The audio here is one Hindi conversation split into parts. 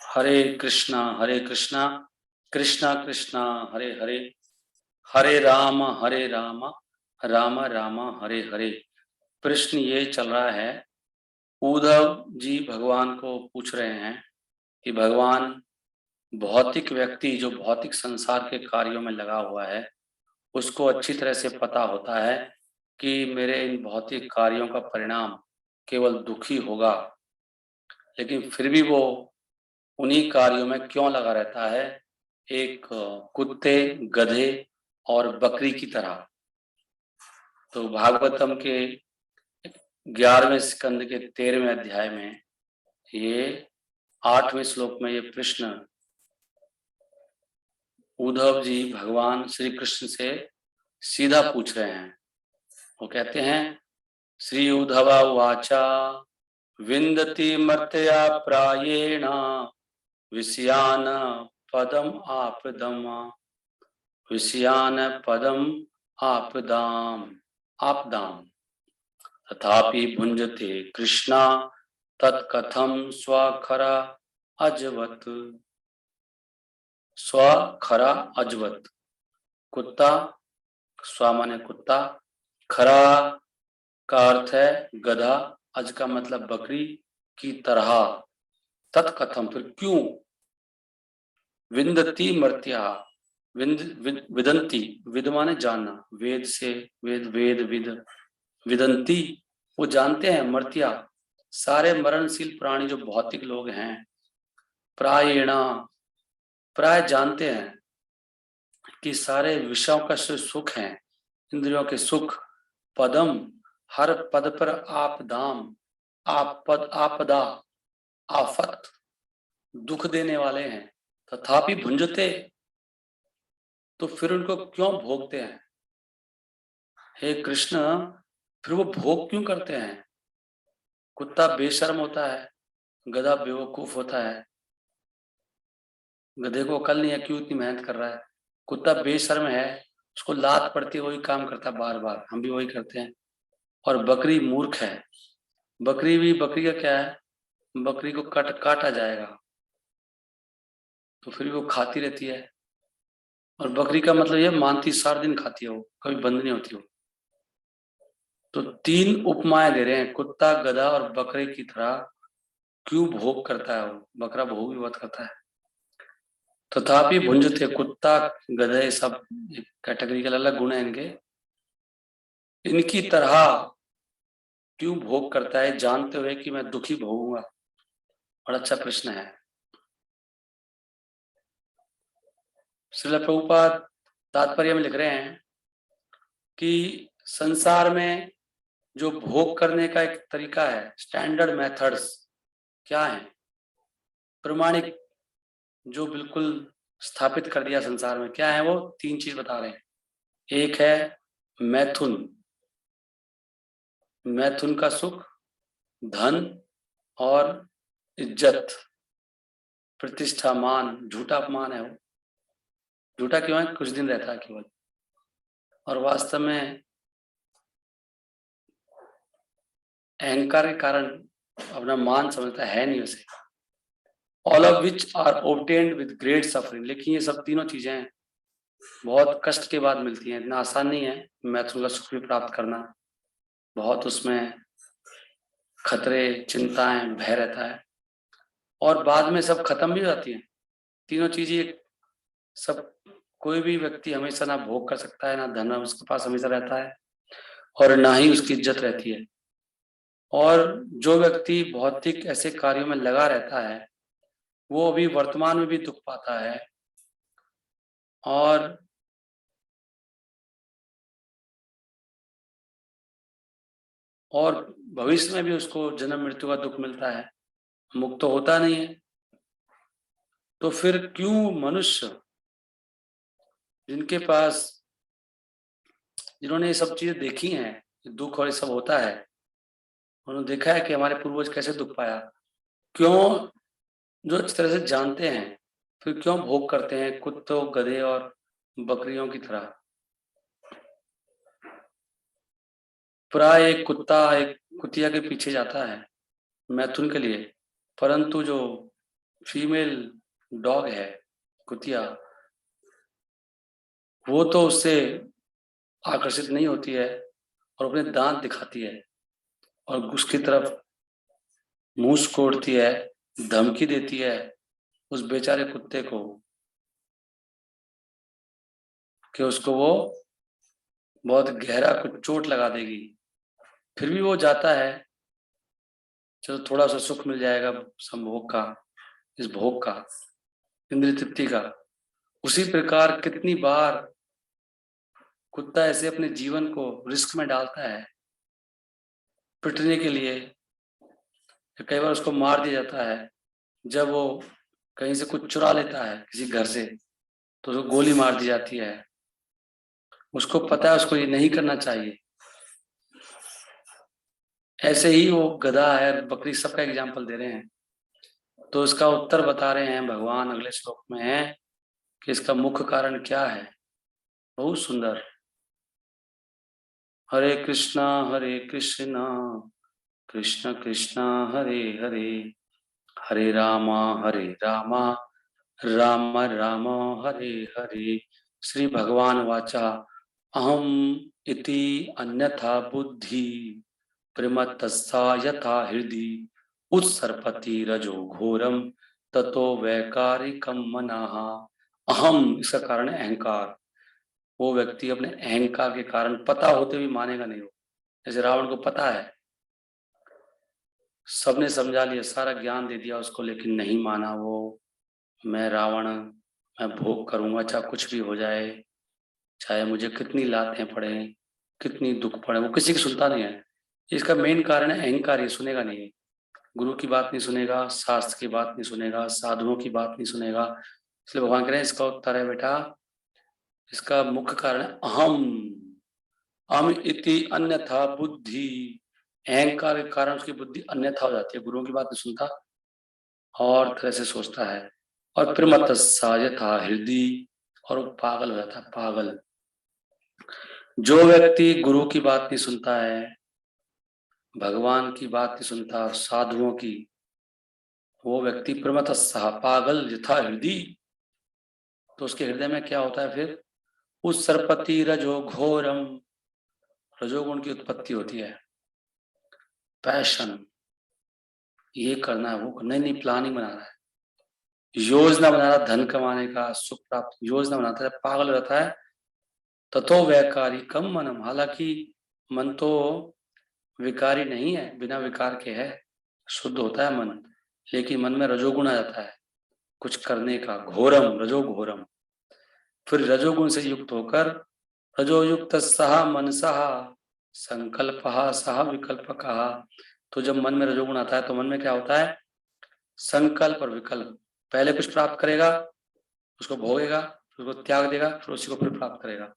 हरे कृष्णा कृष्णा कृष्णा हरे हरे, हरे राम राम राम हरे हरे। प्रश्न ये चल रहा है, उद्धव जी भगवान को पूछ रहे हैं कि भगवान, भौतिक व्यक्ति जो भौतिक संसार के कार्यों में लगा हुआ है, उसको अच्छी तरह से पता होता है कि मेरे इन भौतिक कार्यों का परिणाम केवल दुखी होगा, लेकिन फिर भी वो उन्हीं कार्यों में क्यों लगा रहता है, एक कुत्ते, गधे और बकरी की तरह। तो भागवतम के 11वें स्कंद के 13वें अध्याय में ये 8वें श्लोक में ये प्रश्न उद्धव जी भगवान श्री कृष्ण से सीधा पूछ रहे हैं। वो कहते हैं, श्री उद्धवा वाचा विंदति मर्त्या प्रायेण विषयान पदम आपदम, विषयान पदम आपदाम आपदाम तथापि भुंजते कृष्णा तत्कथम स्वखरा अजवत। स्वखरा अजवत, कुत्ता, स्व माने कुत्ता, खरा का अर्थ है गधा, अज का मतलब बकरी की तरह, तत्कथम फिर क्यों, विंदती मर्त्या, विदंती, विद माने जानना, वेद से, वेद विदंती, वो जानते हैं, मर्त्या सारे मरणशील प्राणी जो भौतिक लोग हैं, प्रायेण प्राय जानते हैं कि सारे विषयों का जो सुख है, इंद्रियों के सुख, पदम हर पद पर आपदाम, आपद आपदा आफत दुख देने वाले हैं, तथापि भुंजते, तो फिर उनको क्यों भोगते हैं। हे कृष्ण, फिर वो भोग क्यों करते हैं। कुत्ता बेशर्म होता है, गधा बेवकूफ होता है, गधे को अकल नहीं है, क्यों इतनी मेहनत कर रहा है। कुत्ता बेशर्म है, उसको लात पड़ती है, वही काम करता है बार बार, हम भी वही करते हैं। और बकरी मूर्ख है, बकरी का क्या है, बकरी को काटा जाएगा तो फिर भी वो खाती रहती है। और बकरी का मतलब ये मानती, सारा दिन खाती है, वो कभी बंद नहीं होती वो। तो 3 उपमाएं दे रहे हैं, कुत्ता, गधा और बकरे की तरह क्यों भोग करता है वो। बकरा भोग भी बहुत करता है। तथापि भुंजते, कुत्ता गधे सब कैटेगरी के अलग गुण है इनके, इनकी तरह क्यों भोग करता है जानते हुए कि मैं दुखी भोगूंगा। और अच्छा प्रश्न है। श्रील प्रभुपाद तात्पर्य में लिख रहे हैं कि संसार में जो भोग करने का एक तरीका है, स्टैंडर्ड मेथड्स क्या है, प्रमाणिक, जो बिल्कुल स्थापित कर दिया संसार में, क्या है वो 3 चीज बता रहे हैं। एक है मैथुन, मैथुन का सुख, धन और इज्जत, प्रतिष्ठा, मान, झूठा अपमान है वो। झूठा क्यों है, कुछ दिन रहता है केवल, और वास्तव में अहंकार के कारण अपना मान समझता है नहीं उसे। All of which are obtained with great suffering, लेकिन ये सब तीनों चीजें बहुत कष्ट के बाद मिलती हैं, इतना आसान नहीं है मैथुन का सुख भी प्राप्त करना। बहुत उसमें खतरे, चिंताएं, भय रहता है, और बाद में सब खत्म भी हो जाती हैं। तीनों चीजें सब, कोई भी व्यक्ति हमेशा ना भोग कर सकता है, ना धन उसके पास हमेशा रहता है, और ना ही उसकी इज्जत रहती है। और जो व्यक्ति भौतिक ऐसे कार्यों में लगा रहता है, वो अभी वर्तमान में भी दुख पाता है, और भविष्य में भी उसको जन्म मृत्यु का दुख मिलता है, मुक्त तो होता नहीं है। तो फिर क्यों मनुष्य, जिनके पास, जिन्होंने ये सब चीजें देखी हैं, दुख और ये सब होता है, उन्होंने देखा है कि हमारे पूर्वज कैसे दुख पाया, क्यों, जो अच्छी तरह से जानते हैं, फिर क्यों भोग करते हैं कुत्तों, गधे और बकरियों की तरह। प्राय एक कुत्ता एक कुतिया के पीछे जाता है मैथुन के लिए, परंतु जो फीमेल डॉग है, कुतिया, वो तो उससे आकर्षित नहीं होती है और अपने दांत दिखाती है और उसकी तरफ मुंह कोड़ती है, धमकी देती है उस बेचारे कुत्ते को कि उसको वो बहुत गहरा कुछ चोट लगा देगी। फिर भी वो जाता है, चलो थोड़ा सा सुख मिल जाएगा संभोग का, इस भोग का, इंद्रिय तृप्ति का। उसी प्रकार कितनी बार कुत्ता ऐसे अपने जीवन को रिस्क में डालता है पिटने के लिए। कई बार उसको मार दिया जाता है जब वो कहीं से कुछ चुरा लेता है किसी घर से, तो उसको गोली मार दी जाती है। उसको पता है उसको ये नहीं करना चाहिए। ऐसे ही वो गधा है, बकरी, सबका एग्जाम्पल दे रहे हैं। तो इसका उत्तर बता रहे हैं भगवान अगले श्लोक में है कि इसका मुख्य कारण क्या है। बहुत सुंदर। हरे कृष्णा कृष्ण कृष्णा हरे हरे, हरे रामा राम राम हरे हरे। श्री भगवान वाचा अहम इति अन्यथा बुद्धि प्रमत्तस्सा यथा हृदि उत्सर्पति रजो घोरम ततो वैकारिकम मनाः। अहम, इसका कारण है अहंकार। वो व्यक्ति अपने अहंकार के कारण पता होते भी मानेगा नहीं। हो जैसे रावण को पता है, सबने समझा लिया, सारा ज्ञान दे दिया उसको, लेकिन नहीं माना वो। मैं रावण, मैं भोग करूंगा चाहे कुछ भी हो जाए, चाहे मुझे कितनी लातें पड़े, कितनी दुख पड़े, वो किसी की सुनता नहीं है। इसका मेन कारण है अहंकार। ये सुनेगा नहीं, गुरु की बात नहीं सुनेगा, शास्त्र की बात नहीं सुनेगा, साधुओं की बात नहीं सुनेगा। इसलिए भगवान कह रहे हैं इसका उत्तर है बेटा, इसका मुख्य कारण है अहम। अहम इति अन्यथा बुद्धि, अहंकार के कारण उसकी बुद्धि अन्यथा हो जाती है, गुरुओं की बात नहीं सुनता और तरह से सोचता है। और प्रमत्तस्सा यथा हृदय, और वो पागल हो जाता है, पागल। जो व्यक्ति गुरु की बात नहीं सुनता है, भगवान की बात नहीं सुनता, साधुओं की, वो व्यक्ति प्रमत्तस्सा, पागल, यथा हृदय। तो उसके हृदय में क्या होता है फिर? उस सरपति रजो घोरम, रजोगुण की उत्पत्ति होती है। पैशन, ये करना है, वो करना, नहीं प्लानिंग बना रहा है, योजना बना रहा, धन कमाने का, सुख प्राप्त योजना बनाता है, पागल हो जाता है। ततो वैकारी कम मनम, हालांकि मन तो विकारी नहीं है, बिना विकार के है, शुद्ध होता है मन, लेकिन मन में रजोगुण आ जाता है कुछ करने का, घोरम, रजो घोरम। फिर रजोगुण से युक्त होकर रजोयुक्त सह मनसः संकल्प सह विकल्प कहा। तो जब मन में रजोगुण आता है तो मन में क्या होता है? संकल्प और विकल्प। पहले कुछ प्राप्त करेगा, उसको भोगेगा, फिर उसको त्याग देगा, फिर उसी को फिर प्राप्त करेगा।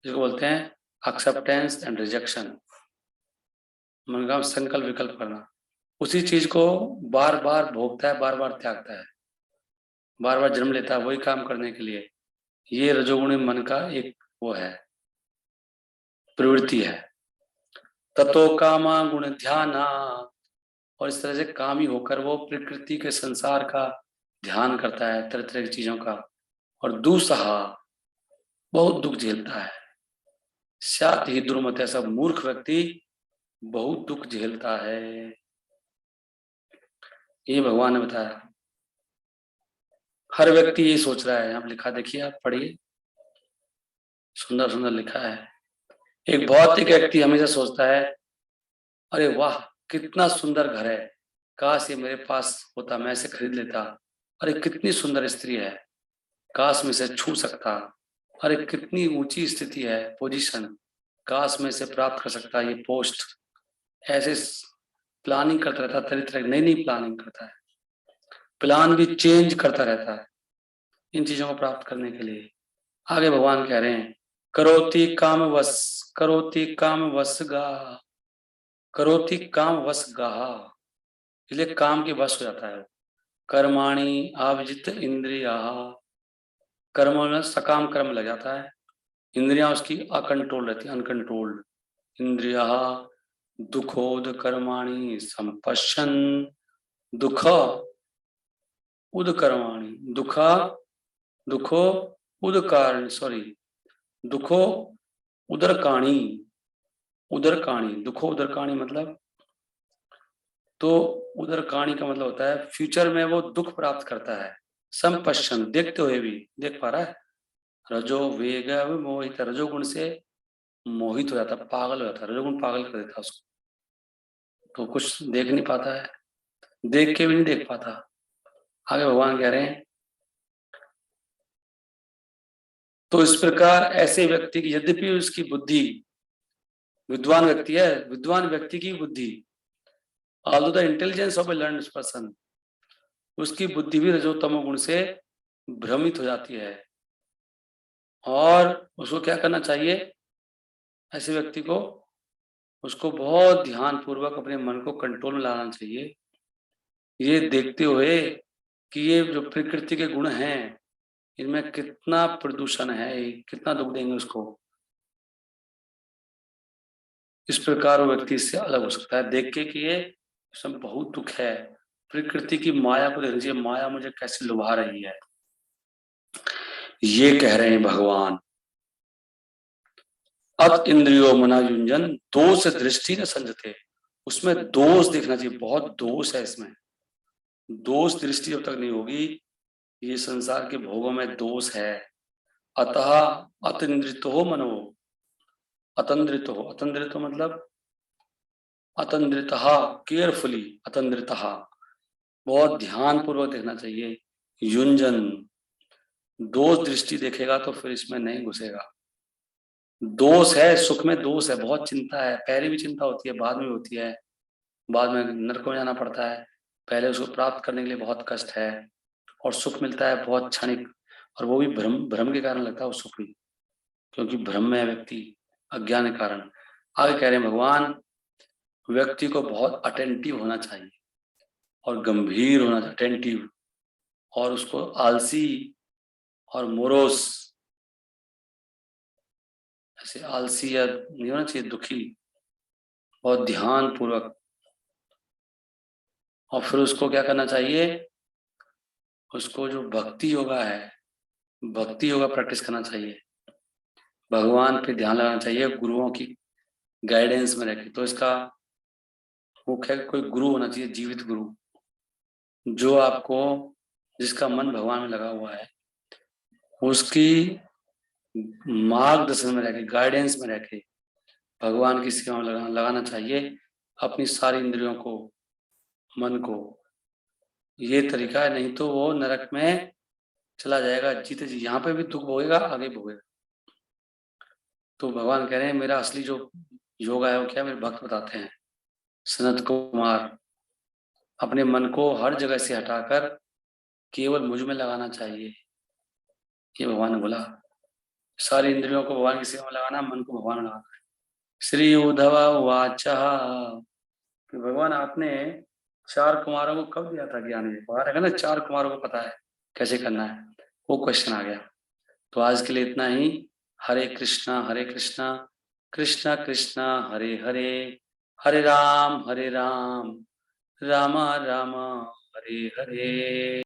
जिसको बोलते हैं एक्सेप्टेंस एंड रिजेक्शन। मन का संकल्प विकल्प करना, उसी चीज को बार बार भोगता है, बार बार त्यागता है, बार बार जन्म लेता है वही काम करने के लिए। ये रजोगुणी मन का एक वो है, प्रवृत्ति है। ततो कामा गुण ध्याना, और इस तरह से कामी होकर वो प्रकृति के संसार का ध्यान करता है, तरह तरह की चीजों का, और दुसहा, बहुत दुख झेलता है। साथ ही दुर्मत, ऐसा मूर्ख व्यक्ति बहुत दुख झेलता है। ये भगवान ने बताया। हर व्यक्ति ये सोच रहा है, यहाँ लिखा देखिए, आप पढ़िए, सुंदर सुंदर लिखा है। एक भौतिक व्यक्ति हमेशा सोचता है, अरे वाह कितना सुंदर घर है, काश ये मेरे पास होता, मैं इसे खरीद लेता। अरे कितनी सुंदर स्त्री है, काश मैं इसे छू सकता। अरे कितनी ऊंची स्थिति है, पोजीशन, काश मैं इसे प्राप्त कर सकता, ये पोस्ट। ऐसे प्लानिंग करता रहता है, तरह तरह नई नई प्लानिंग करता है, प्लान भी चेंज करता रहता है इन चीजों को प्राप्त करने के लिए। आगे भगवान कह रहे हैं, करोति काम वश, करोति काम वश गा, करोति काम वश गाहा, इसलिए काम के वश हो जाता है। कर्माणि आविजित इंद्रिया, कर्म में सकाम कर्म लग जाता है, इंद्रियां उसकी अकंट्रोल रहती है, अनकंट्रोल्ड। इंद्रिया दुखोद कर्माणि संपश्यन, दुख उदकर्माणि, दुखा दुखो उदकार सॉरी दुखो उदरकाणी, उदरकाणी दुखो उदरकाणी मतलब, तो उदरकाणी का मतलब होता है फ्यूचर में वो दुख प्राप्त करता है। संपश्चन देखते हुए भी, देख पा रहा है। रजो वेग मोहित, रजोगुण से मोहित हो जाता, पागल हो जाता, रजोगुण पागल कर देता उसको, तो कुछ देख नहीं पाता है, देख के भी नहीं देख पाता। आगे भगवान कह रहे हैं, तो इस प्रकार ऐसे व्यक्ति की, यद्यपि उसकी बुद्धि विद्वान व्यक्ति है, विद्वान व्यक्ति की बुद्धि, although the intelligence of A learned person, उसकी बुद्धि भी रजोतमो गुण से भ्रमित हो जाती है। और उसको क्या करना चाहिए, ऐसे व्यक्ति को, उसको बहुत ध्यान पूर्वक अपने मन को कंट्रोल में लाना चाहिए, ये देखते हुए कि ये जो प्रकृति के गुण हैं इनमें कितना प्रदूषण है, कितना दुख देंगे उसको। इस प्रकार वो व्यक्ति इससे अलग हो सकता है, देख के कि ये इसमें बहुत दुख है, प्रकृति की माया को देख लीजिए, माया मुझे कैसे लुभा रही है, ये कह रहे हैं भगवान। अत इंद्रियो मना युंजन दोष दृष्टि न संजते, उसमें दोष देखना चाहिए, बहुत दोष है इसमें, दोष दृष्टि जब तक नहीं होगी, ये संसार के भोगों में दोष है। अतः अतंद्रित हो मनो, अतंद्रित हो, अतंद्रित मतलब अतंद्रित, केयरफुली अतंद्रित, बहुत ध्यान पूर्वक देखना चाहिए। युंजन, दोष दृष्टि देखेगा तो फिर इसमें नहीं घुसेगा। दोष है, सुख में दोष है, बहुत चिंता है, पहले भी चिंता होती है, बाद में होती है, बाद में नरक में जाना पड़ता है, पहले उसको प्राप्त करने के लिए बहुत कष्ट है, और सुख मिलता है बहुत क्षणिक, और वो भी भ्रम, भ्रम के कारण लगता है वो सुख भी, क्योंकि भ्रम में है व्यक्ति, अज्ञान के कारण। आगे कह रहे हैं भगवान, व्यक्ति को बहुत अटेंटिव होना चाहिए और गंभीर होना चाहिए, अटेंटिव, और उसको आलसी और मोरोस, ऐसे आलसी या नहीं होना चाहिए, दुखी, बहुत ध्यान पूर्वक। और फिर उसको क्या करना चाहिए, उसको जो भक्ति योगा है, भक्ति योगा प्रैक्टिस करना चाहिए, भगवान पे ध्यान लगाना चाहिए, गुरुओं की गाइडेंस में रखे। तो इसका मुख्य कोई गुरु होना चाहिए, जीवित गुरु, जो आपको, जिसका मन भगवान में लगा हुआ है, उसकी मार्गदर्शन में रखे, गाइडेंस में रखे, भगवान की सेवा में लगाना चाहिए अपनी सारी इंद्रियों को, मन को। ये तरीका है, नहीं तो वो नरक में चला जाएगा जीते जी, यहाँ पे भी दुख भोगेगा, आगे भोगेगा। तो भगवान कह रहे हैं मेरा असली जो योगा है वो क्या, मेरे भक्त बताते हैं सनत कुमार, अपने मन को हर जगह से हटाकर केवल मुझ में लगाना चाहिए, ये भगवान ने बोला। सारी इंद्रियों को भगवान की सेवा में लगाना, मन को भगवान में लगाना। श्री उद्धव वाच, भगवान आपने चार कुमारों को कब दिया था ज्ञान, ये बात है ना, चार कुमारों को पता है कैसे करना है, वो क्वेश्चन आ गया। तो आज के लिए इतना ही। हरे कृष्णा कृष्णा कृष्णा हरे हरे, हरे राम राम राम हरे हरे।